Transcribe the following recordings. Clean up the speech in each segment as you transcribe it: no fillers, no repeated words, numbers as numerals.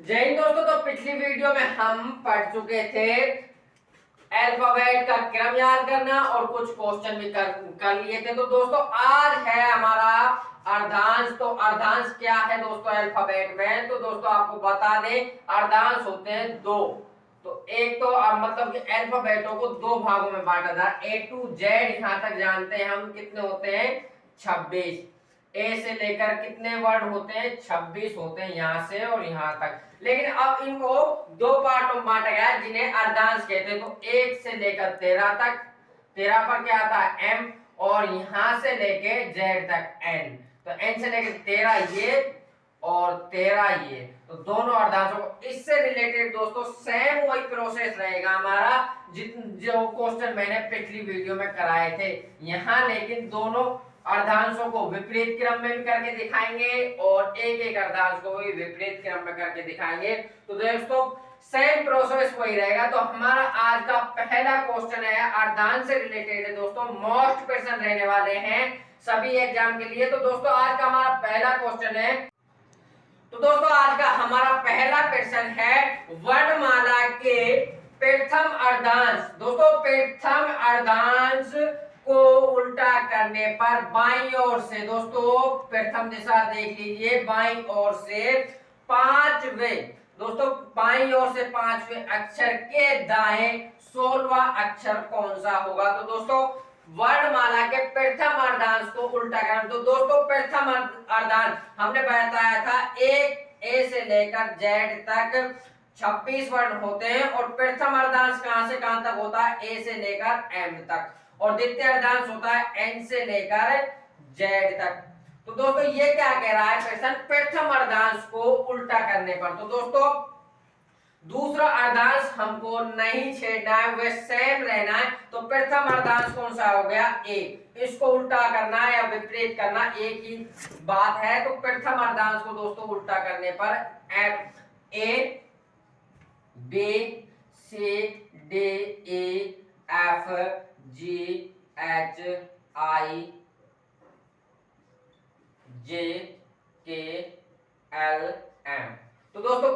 जय हिंद दोस्तों। तो पिछली वीडियो में हम पढ़ चुके थे अल्फाबेट का क्रम याद करना और कुछ क्वेश्चन भी कर लिए थे। तो दोस्तों आज है हमारा अर्धांश। तो अर्धांश क्या है दोस्तों अल्फाबेट में? तो दोस्तों आपको बता दें अर्धांश होते हैं दो। तो एक तो मतलब कि अल्फाबेटों को दो भागों में बांटा था। ए टू जेड यहाँ तक जानते हैं हम कितने होते हैं 26। ए से लेकर कितने वर्ण होते हैं 26 होते हैं यहाँ से और यहाँ तक। लेकिन अब इनको दो पार्टों में बांटा गया जिन्हें अर्धांश कहते हैं। तो 1 से लेकर 13 तक, 13 पर क्या आता है m, और यहाँ से लेके z तक n। तो n से लेकर 13 ये और 13 ये, तो दोनों अर्धांशों को इससे रिलेटेड दोस्तों सेम वही प्रोसेस रहेगा हमारा जो क्वेश्चन मैंने पिछली वीडियो में कराए थे यहाँ। लेकिन दोनों अर्धांशों को विपरीत क्रम में भी करके दिखाएंगे और एक एक अर्धांश को भी विपरीत क्रम में करके दिखाएंगे। तो दोस्तों सेम प्रोसेस वही रहेगा। तो हमारा आज का पहला क्वेश्चन है अर्धांश से रिलेटेड है दोस्तों, मोस्ट क्वेश्चन रहने वाले हैं सभी एग्जाम के लिए। तो दोस्तों आज का हमारा पहला क्वेश्चन है, तो दोस्तों आज का हमारा पहला क्वेश्चन है वर्णमाला के प्रथम अर्धांश। दोस्तों प्रथम अर्धांश को उल्टा करने पर बाईं ओर से, दोस्तों प्रथम दिशा देख लीजिए, बाईं ओर से पांचवें, दोस्तों बाईं ओर से पांचवें अक्षर के दाएं 16वां अक्षर कौन सा होगा? तो दोस्तों वर्णमाला के प्रथम अर्धांश को उल्टा करना। तो दोस्तों प्रथम अर्धांश हमने बताया था एक ए से लेकर जेड तक 26 वर्ण होते हैं और प्रथम अर्धांश कहां से कहां तक होता है? ए से लेकर एम तक, और द्वितीय अर्धांश होता है एन से लेकर जेड तक। तो दोस्तों ये क्या कह रहा है क्वेश्चन? प्रथम अर्धांश को उल्टा करने पर। तो दोस्तों दूसरा अर्धांश हमको नहीं छेड़ना है, वह सेम रहना है। तो प्रथम अर्धांश कौन सा हो गया? ए। इसको उल्टा करना या विपरीत करना एक ही बात है। तो प्रथम अर्धांश को दोस्तों उल्टा करने पर A B C D E F G H I J K L M. तो दोस्तों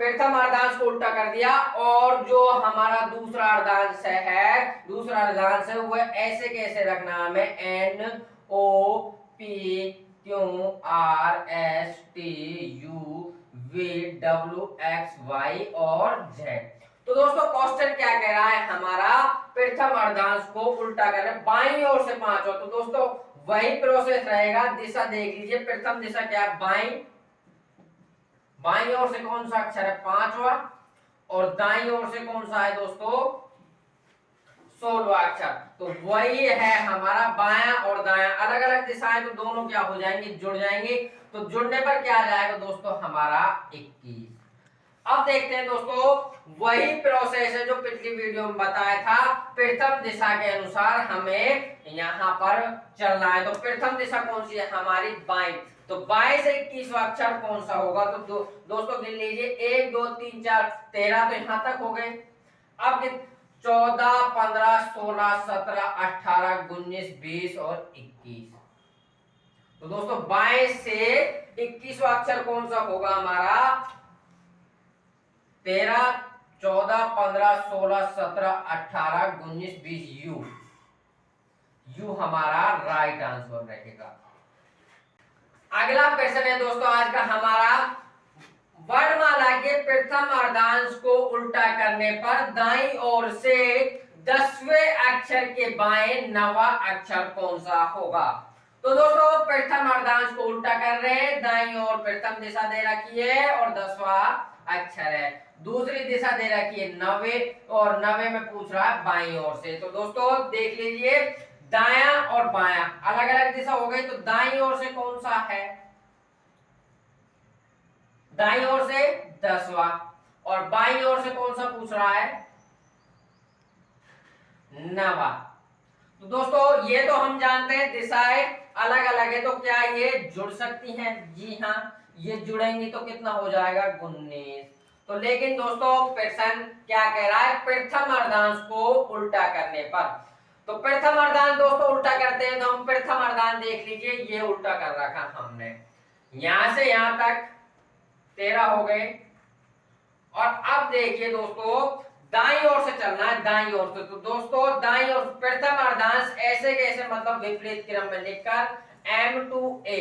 प्रथम अर्धांश को उल्टा कर दिया और जो हमारा दूसरा अर्धांश है वह ऐसे कैसे रखना हमें? N O P Q R S T U V W X Y और जेड। तो दोस्तों क्वेश्चन क्या कह रहा है हमारा? प्रथम अर्धांश को उल्टा करना, बाईं ओर से पांच और। तो दोस्तों वही प्रोसेस रहेगा, दिशा देख लीजिए। प्रथम दिशा क्या है? बाईं। बाईं ओर से कौन सा अक्षर है? पांचवा, और दाईं ओर से कौन सा है दोस्तों? 16वां अक्षर। तो वही है हमारा बायां और दायां, अलग अलग दिशाएं, तो दोनों क्या हो जाएंगे? जुड़ जाएंगे। तो जुड़ने पर क्या आ जाएगा दोस्तों? हमारा 21। अब देखते हैं दोस्तों वही प्रोसेस है जो पिछली वीडियो में बताया था। प्रथम दिशा के अनुसार हमें यहाँ पर चलना है। तो प्रथम दिशा कौन सी है हमारी? बाईं। तो 22 से 21वां अक्षर कौन सा होगा? तो दोस्तों गिन लीजिए, 1 2 3 4 13, तो यहां तक हो गए। अब 14 15 16 17 18 19 20 और 21। तो दोस्तों 22 से 21वां अक्षर कौन सा होगा हमारा? 13 14 15 16 17 18 19 20 यू। यू हमारा राइट आंसर रहेगा। अगला क्वेश्चन है दोस्तों आज का हमारा, वर्णमाला के प्रथम अर्धांश को उल्टा करने पर दाईं ओर से 10वें अक्षर के बाएं 9वां अक्षर कौन सा होगा? तो दोस्तों प्रथम अर्धांश को उल्टा कर रहे हैं, दाईं ओर प्रथम दिशा दे रखी है और 10वां अक्षर है। दूसरी दिशा दे रखी है 90 और 90 में पूछ रहा है बाईं ओर से। तो दोस्तों देख लीजिए, दायां और बायां अलग अलग दिशा हो गई। तो दाईं ओर से कौन सा है? दाईं ओर से 10वां, और बाईं ओर से कौन सा पूछ रहा है? 9वां। तो दोस्तों ये तो हम जानते हैं दिशाएं अलग अलग है, तो क्या ये जुड़ सकती हैं? जी हाँ, ये जुड़ेंगी तो कितना हो जाएगा? 19। तो लेकिन दोस्तों क्वेश्चन क्या कह रहा है? प्रथम अर्धांश को उल्टा करने पर। तो प्रथम अर्धांश दोस्तों उल्टा करते हैं, तो हम प्रथम अर्धांश देख लीजिए, ये उल्टा कर रखा हमने, यहां से यहां तक 13 हो गए। और अब देखिए दोस्तों दाईं ओर से चलना है, दाईं ओर से। तो दोस्तों दाईं ओर प्रथम अर्धांश ऐसे कैसे, मतलब विपरीत क्रम में लिखकर M2A,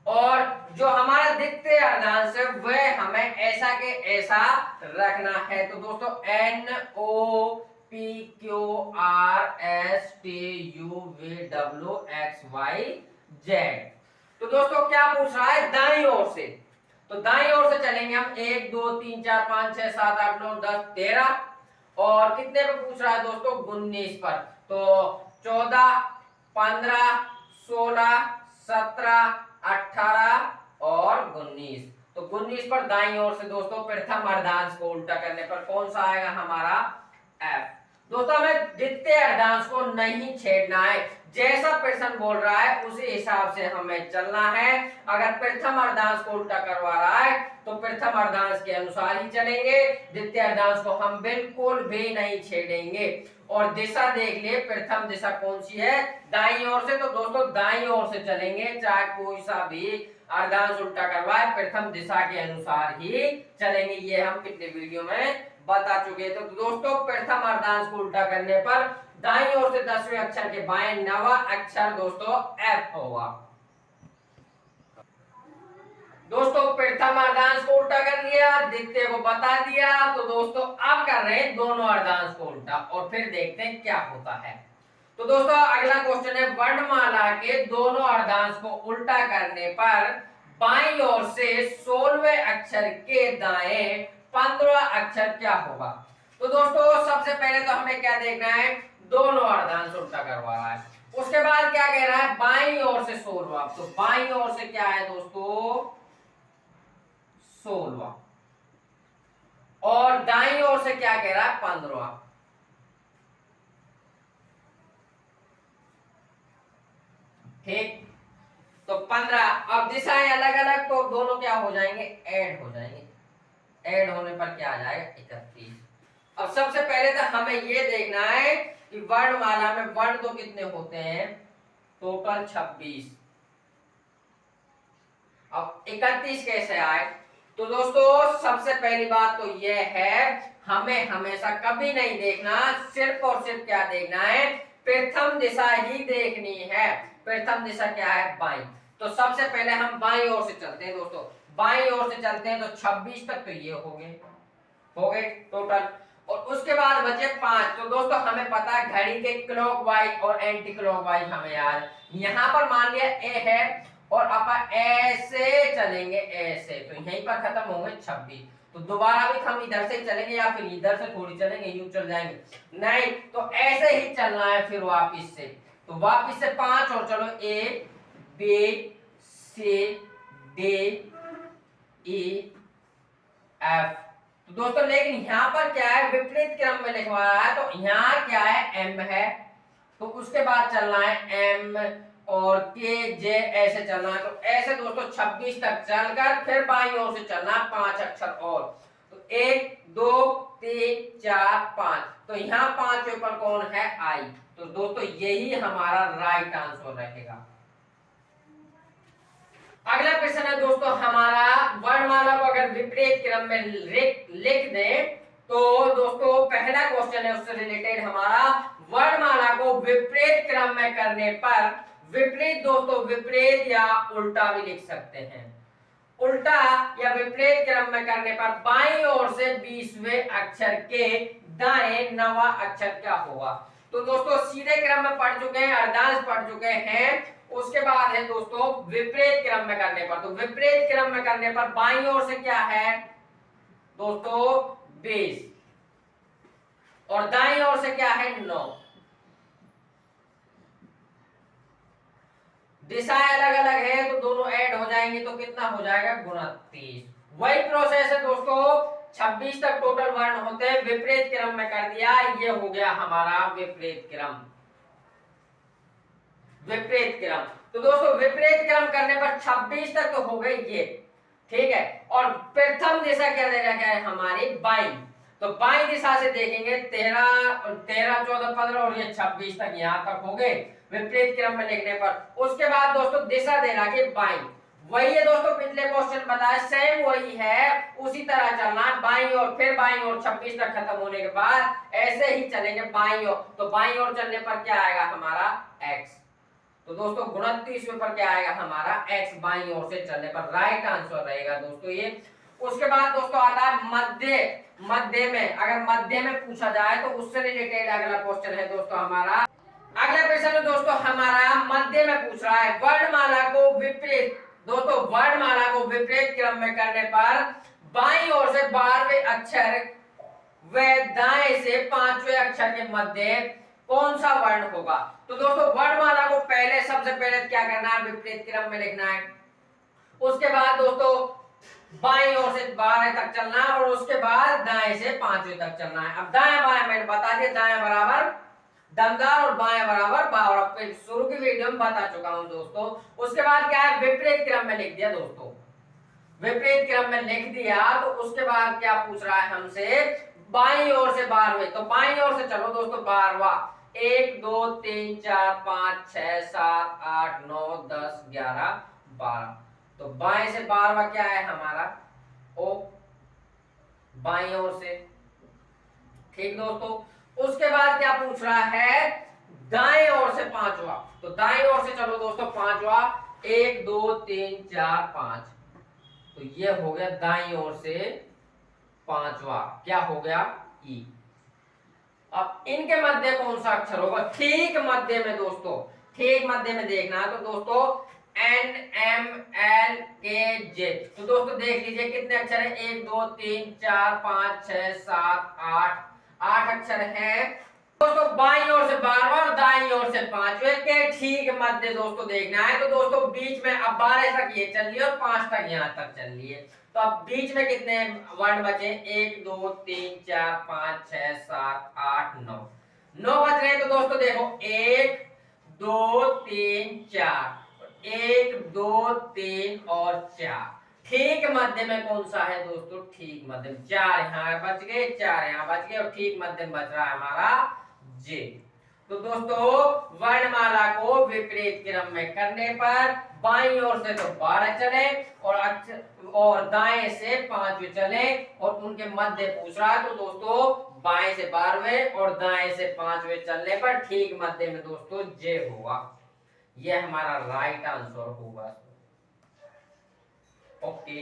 और जो हमारा द्वितीय अर्धांश है वह हमें ऐसा के ऐसा रखना है। तो दोस्तों NOPQRSTUVWXYZ। तो दोस्तों क्या पूछ रहा है, दाईं ओर से। तो दाईं ओर से चलेंगे हम 1 2 3 4 5 6 7 8 9 10 13, और कितने पे पूछ रहा है दोस्तों, 19 पर। तो 14 15 16 17 18 और 19। तो 19 पर दाईं ओर से दोस्तों प्रथम अर्धांश को उल्टा करने पर कौन सा आएगा हमारा, F। दोस्तों हमें द्वितीय अर्धांश को नहीं छेड़ना है, जैसा प्रश्न बोल रहा है उसी हिसाब से हमें चलना है। अगर प्रथम अर्धांश को उल्टा करवा रहा है तो प्रथम अर्धांश के अनुसार ही चलेंगे, द्वितीय अर्धांश को हम बिल्कुल भी नहीं छेड़ेंगे। और दिशा देख लिए, प्रथम दिशा कौन सी है, दाईं ओर से। तो दोस्तों दाईं ओर से चलेंगे, चाहे कोई सा भी अर्धांश उल्टा करवाए प्रथम दिशा के अनुसार ही चलेंगे। ये हम पिछले वीडियो में बता चुके। तो दोस्तों प्रथम अर्धांश को उल्टा करने पर दाईं ओर से 10वें अक्षर के बाएं नवा अक्षर दोस्तों F होगा। दोस्तों प्रथम अर्धांश को उल्टा कर लिया, द्वितीय को बता दिया। तो दोस्तों अब कर रहे हैं दोनों अर्धांश को उल्टा, और फिर देखते हैं क्या होता है। तो दोस्तों अगला क्वेश्चन है, वर्णमाला के दोनों अर्धांश को उल्टा करने पर बाईं ओर से 16वें अक्षर के दाएं 15वां अक्षर क्या होगा। तो दोस्तों सबसे पहले तो हमें क्या देखना है, दोनों अर्धांश उल्टा करवा रहा है। उसके बाद क्या कह रहा है, बाईं ओर से 16वां। तो बाईं ओर से क्या है दोस्तों, 16वां, और दाईं ओर से क्या कह रहा है, 15वां। ठीक, तो 15। अब दिशाएं अलग अलग, तो दोनों क्या हो जाएंगे, ऐड हो जाएंगे। ऐड होने पर क्या आ जाएगा, 31। अब सबसे पहले तो हमें ये देखना है कि वर्णमाला में वर्ण तो कितने होते हैं, टोटल 26। अब 31 कैसे आए। तो दोस्तों सबसे पहली बात तो यह है, हमें हमेशा कभी नहीं देखना, सिर्फ और सिर्फ क्या देखना है, प्रथम दिशा ही देखनी है। प्रथम दिशा क्या है, बाईं। तो सबसे पहले हम बाईं ओर से चलते हैं दोस्तों, बाईं ओर से चलते हैं। तो 26 तक तो ये हो गए टोटल, और उसके बाद बचे 5। तो दोस्तों हमें पता है घड़ी के क्लॉकवाइज और एंटी क्लॉकवाइज हमें याद। यहाँ पर मान लिया ए है, और अपन ऐसे चलेंगे ऐसे, तो यहीं पर खत्म होंगे 26। तो दोबारा भी हम इधर से चलेंगे या फिर इधर से थोड़ी चलेंगे, यूं चल जाएंगे, नहीं तो ऐसे ही चलना है फिर वापिस से। तो वापिस से 5 और चलो, A B C D E F. तो दोस्तों लेकिन यहाँ पर क्या है, विपरीत क्रम में लिखवा रहा है। तो यहाँ क्या है, एम है, तो उसके बाद चलना है एम और के जे, ऐसे चलना है। तो ऐसे दोस्तों 26 तक चलकर फिर बाईं ओर से चलना, 5 अक्षर और। तो 1 2 3 4 5। तो यहाँ 5 के ऊपर कौन है, आई। तो दोस्तों यही हमारा राइट आंसर रहेगा। अगला प्रश्न है दोस्तों हमारा, वर्णमाला को अगर विपरीत क्रम में लिख दें। तो दोस्तों पहला क्वेश्चन है उससे रिलेटेड हमारा, वर्णमाला को विपरीत क्रम में करने पर, विपरीत दोस्तों विपरीत या उल्टा भी लिख सकते हैं। उल्टा या विपरीत क्रम में करने पर बाईं ओर से 20वें अक्षर के दाएं 9वां अक्षर क्या होगा। तो दोस्तों सीधे क्रम में पढ़ चुके हैं, अर्धांश पढ़ चुके हैं। उसके बाद है दोस्तों विपरीत क्रम में करने पर। तो विपरीत क्रम में करने पर बाईं ओर से क्या है दोस्तों, 20, और दाईं ओर से क्या है, 9। दिशाएं अलग अलग है तो दोनों ऐड हो जाएंगे, तो कितना हो जाएगा, 29। वही प्रोसेस है दोस्तों, 26 तक टोटल वर्ण होते हैं, विपरीत क्रम में कर दिया, ये हो गया हमारा विपरीत क्रम। विपरीत क्रम, तो दोस्तों विपरीत क्रम करने पर 26 तक तो हो गई ये, ठीक है। और प्रथम दिशा क्या दे रखा है, हमारी बाईं। तो बाईं दिशा से देखेंगे 13 14 15 और ये 26 तक यहाँ तक हो गए विपरीत क्रम में लिखने पर। उसके बाद दोस्तों दिशा दे रखा है बाईं, वही है दोस्तों पिछले क्वेश्चन बताया सेम वही है, उसी तरह चलना है बाईं ओर, फिर बाईं ओर 26 तक खत्म होने के बाद ऐसे ही चलेंगे बाईं ओर। तो बाईं ओर चलने पर क्या आएगा हमारा x। तो दोस्तों 29 पर क्या आएगा हमारा x बाईं ओर से चलने पर राइट आंसर रहेगा दोस्तों ये। उसके बाद दोस्तों आता है मध्य। मध्य में, अगर मध्य में पूछा जाए तो उससे रिलेटेड अगला क्वेश्चन है दोस्तों हमारा। अगला प्रश्न है दोस्तों हमारा मध्य में पूछ रहा है वर्णमाला को विपरीत। दोस्तों वर्णमाला को विपरीत क्रम में करने पर बाईं ओर से 12वें अक्षर व दाएं से 5वें अक्षर के मध्य कौन सा वर्ण होगा। तो दोस्तों वर्णमाला को पहले सबसे पहले क्या करना है, विपरीत क्रम में लिखना है। उसके बाद दोस्तों बाईं ओर से 12 तक चलना है और उसके बाद दाएं से 5वें तक चलना है। अब दाएं बाएं मैंने बता दिया, दाएं बराबर दमदार और बाएं बराबर बावड़ा, शुरू की वीडियो में बता चुका हूं दोस्तों। उसके बाद क्या है, विपरीत क्रम में लिख दिया दोस्तों, विपरीत क्रम में लिख दिया। तो उसके बाद क्या पूछ रहा है हमसे, बाईं ओर से 12वें। तो बाईं ओर से चलो दोस्तों 12वां, 1 2 3 4 5 6 7 8 9 10 11 12। तो बाएं से 12वां क्या है हमारा ओ, बाईं ओर से। ठीक दोस्तों, उसके बाद क्या पूछ रहा है, दाएं ओर से 5वां। तो दाएं ओर से चलो दोस्तों 5वां, 1 2 3 4 5। तो ये हो गया दाईं ओर से 5वां, क्या हो गया ई। अब इनके मध्य कौन सा अक्षर होगा, ठीक मध्य में दोस्तों, ठीक मध्य में देखना है। तो दोस्तों N M L K J। तो दोस्तों देख लीजिए कितने अक्षर है, 1 2 3 4 5 6 7 8, 8 अक्षर हैं दोस्तों। बाईं ओर से 12वां और दाईं ओर से 5वें के ठीक मध्य दोस्तों देखना है। तो दोस्तों बीच में अब 12 तक ये चल रही है और 5 तक यहाँ तक चल रही है। तो अब बीच में कितने वर्ण बचे, 1 2 3 4 5 6 7 8 9, 9 बच रहे हैं। तो दोस्तों देखो 1 2 3 4, 1 2 3 और 4। ठीक मध्य में कौन सा है दोस्तों, ठीक मध्य में 4 यहाँ बच गए, 4 यहाँ बच गए और ठीक मध्य में बच रहा है हमारा जे। तो दोस्तों वर्णमाला को विपरीत क्रम में करने पर बाईं ओर से तो 12 चले और दाएं से 5वें चले और उनके मध्य पूछ रहा है। तो दोस्तों बाएं से 12वें और दाएं से 5वें चलने पर ठीक मध्य में दोस्तों जे होगा। यह हमारा राइट आंसर होगा। ओके।